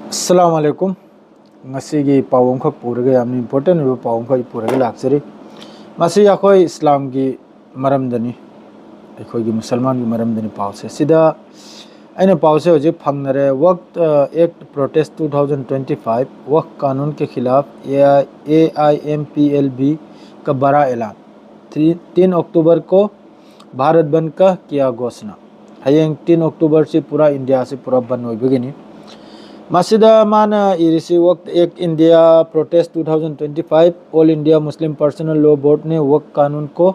अस्सलाम वालेकुम ngasi pawong khak puraga yamni important ro pawong khak puraga laksari masi akhoi islam gi maram dani akhoi gi musalman gi maram dani pawse sida aina pawse hoje phangnare waqt act protest 2025 waqt कानून के खिलाफ AIMPLB का बड़ा ऐलान 3 अक्टूबर को भारत बंद का किया घोषणा हयेंग 3 अक्टूबर से पूरा इंडिया से पूरा बंद होई बगिनी Masida mana irisi वक्त एक India protest 2025 all India Muslim personal law board ने वक्त कानून को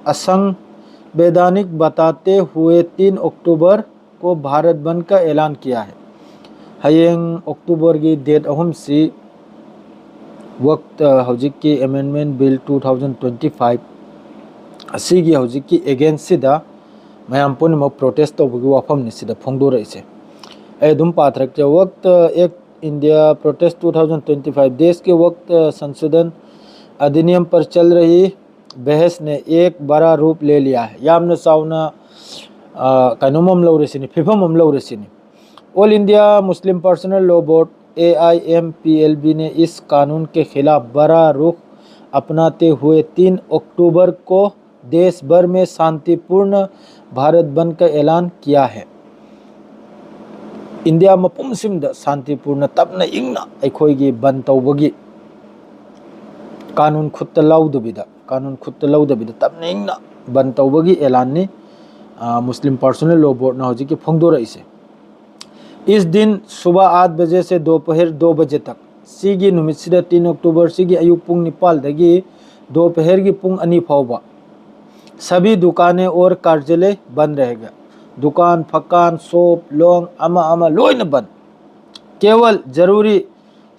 असंवैधानिक बताते हुए 3 अक्टूबर को भारत बंद का ऐलान किया है। हयेंग अक्टूबर की डेट अहम सी वक्त हौजिक की अमेंडमेंट बिल 2025 असीगी हौजिक की अगेंस्ट सिदा मैम पुनः प्रोटेस्ट तौबगी वाफम निसिदा फोंदोरइसे एदुम पात्रक के वक्त एक इंडिया प्रोटेस्ट 2025 देश के वक्त संशोधन अधिनियम पर चल रही बहस ने एक बड़ा रूप ले लिया है। यामन साउना कानूनम लौरेसिनी फिफम लौरेसिनी all India Muslim personal law board AIMPLB ने इस कानून के खिलाफ बड़ा रुख अपनाते हुए 3 अक्टूबर को देश भर में शांतिपूर्ण भारत बंद का ऐलान किया है। इंडिया मपुम सिमदा शांतिपूर्ण तबना इंगना अखोइगी बंद तौबगी कानून खुत्त लौदबिदा तबना इंगना बंद तौबगी ऐलान ने मुस्लिम पर्सनल लॉ बोर्ड ना होजी की फोंदोरइसे इस दिन सुबह 8 बजे से दोपहर 2 बजे तक सीगी नुमितसिदा 3 अक्टूबर सीगी अयुक पुंग निपाल दगी दोपहर की पुंग 2 फाउबा सभी दुकानें और कार्यालय बंद रहेगा। दुकान फकान शॉप लोंग अमा लोइन बंद। केवल जरूरी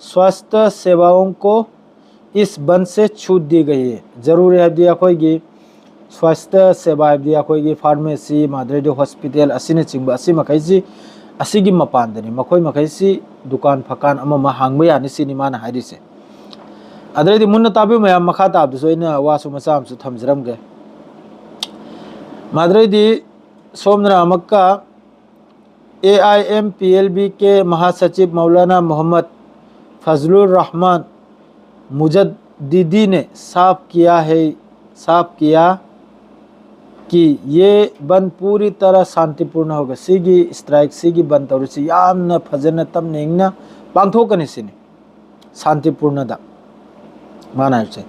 स्वास्थ्य सेवाओं को इस बंद से छूट दी गई है। जरूरी है दिया कोई स्वास्थ्य सेवा दिया कोई फार्मेसी मादरेडो हॉस्पिटल असिने चिंग असी मखैसी असिगी मपानदनी मखोई मखैसी दुकान फकान अमा हांगबा यानी सिनेमा हारिसे अदरेदी मुन्न ताबी मया मखा ताबदसो इना वासु मसा हमसु थमजरमगे मादरेदी सोमना मक्का AIMPLB के महासचिव मौलाना मोहम्मद फजलुर रहमान मुजद्दिदी ने साफ किया कि ये बंद पूरी तरह शांतिपूर्ण होगा। सीगी स्ट्राइक सीगी बंद तौरसी यामना फजन तब नेंगना पांगथोकनी सिने शांतिपूर्णता माना है।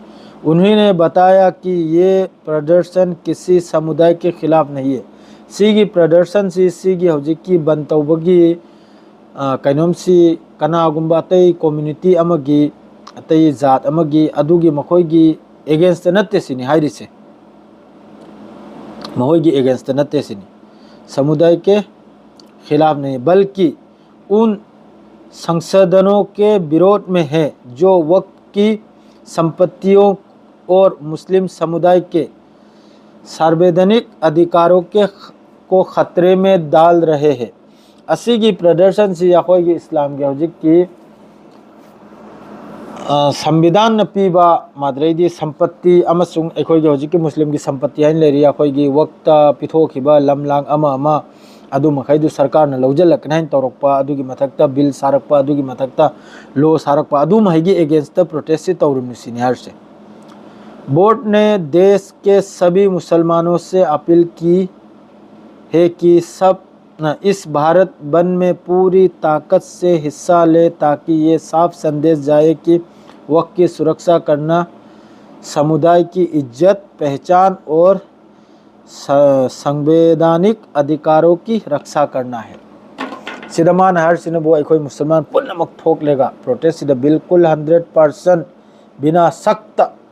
उन्होंने बताया कि ये प्रदर्शन किसी समुदाय के खिलाफ नहीं है। सीगी प्रदर्शन से सीगी हौजिक की बंद तौबगी कैनोम सी कनागुंबा अतई कम्युनिटी अमगी अतई जात अमगी अदुगी मखोइगी एगेंस्ट नत्ते सिनी हाइरिसे महोइगी एगेंस्ट नत्ते सिनी समुदाय के खिलाफ नहीं बल्कि उन संशोधनों के विरोध में है जो वक्त की संपत्तियों और मुस्लिम समुदाय के सार्वजनिक अधिकारों को खतरे में डाल रहे हैं। असी की प्रदर्शन से अखोई इस्लाम के हौजिक की संविधान न पीबा मादरेदी संपत्ति अमसुंग अखोई हौजिक की मुस्लिम की संपत्ति है लेरी अखोई वक्त पिथोखिबा लमलांग अमा अदु मखैदु सरकार न लौजलकनाइन तौरकपा अदुगी मथक्ता बिल सारकपा अदुगी मथक्ता लॉ सारकपा अदु महगी अगेंस्ट प्रोटेस्ट तौरुम सीनियर से बोर्ड ने देश के सभी मुसलमानों से अपील की है कि सब इस भारत बंद में पूरी ताकत से हिस्सा ले ताकि ये साफ संदेश जाए कि वक्त की सुरक्षा करना समुदाय की इज्जत पहचान और संवैधानिक अधिकारों की रक्षा करना है। सिदमान हर सिनबो अखोई मुसलमान पुनमक ठोक लेगा प्रोटेस्ट सिदा बिल्कुल 100%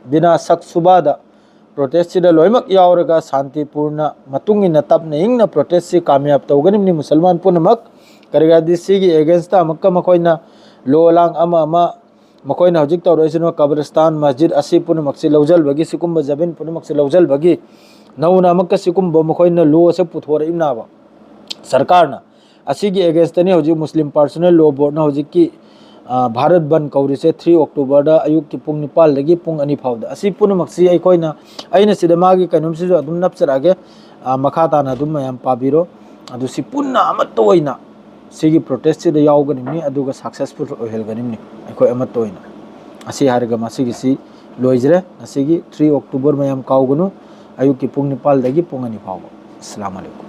बिना सख्त सुबादा प्रोटेस्ट सिदा लोइमक यावरगा शांतिपूर्ण मतुंगिन तपने इंगना प्रोटेस्ट से कामयाब तौगनिमनि मुसलमान पुनमक करेगा दिसिगी अगेंस्ट अमक्का मखोइना लोलांग अमा मखोइना हौजिक तौरइसिनो कब्रिस्तान मस्जिद असी पुनमक से लौजल बगी सिकुंब जबिन पुनमक से लौजल बगी नौना मक्का सिकुंब मखोइना लो से पुथोरइनाबा सरकारना असीगी अगेंस्ट ने हौजिक मुस्लिम पर्सनल लॉ बोर्ड ना हौजिक की भारत बंद कौरी से 3 अक्टूबर अयुक की पुंग निपाल लगी पुंग 2 फाउद असी पुनमक्सी अखोइना अइना सिदा मागी कनुम सिजो अदुम नप्सरागे मखा ताना अदुम मयाम पाबिरो अदुसी पुन्ना अमत्तो ओइना सिगी प्रोटेस्ट से यावगनिमनि अदुगा सक्सेसफुल ओहेलगनिमनि अखोय अमत ओइना असी हारगा मासिगी सी लोइजरे असीगी 3 अक्टूबर मयाम काउगनु अयुकी पुंग 9 दगी पुंग 2 फावबा अस्सलाम वालेकुम।